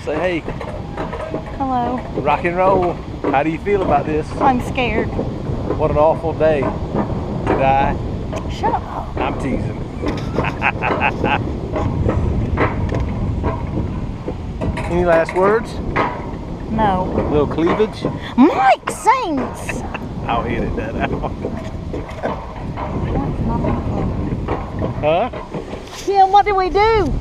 Say hey. Hello. Rock and roll. How do you feel about this? I'm scared. What an awful day to die. Shut up. I'm teasing. Any last words? No. Little cleavage? Mike Saints! I'll edit that out. Huh? Kim, what did we do?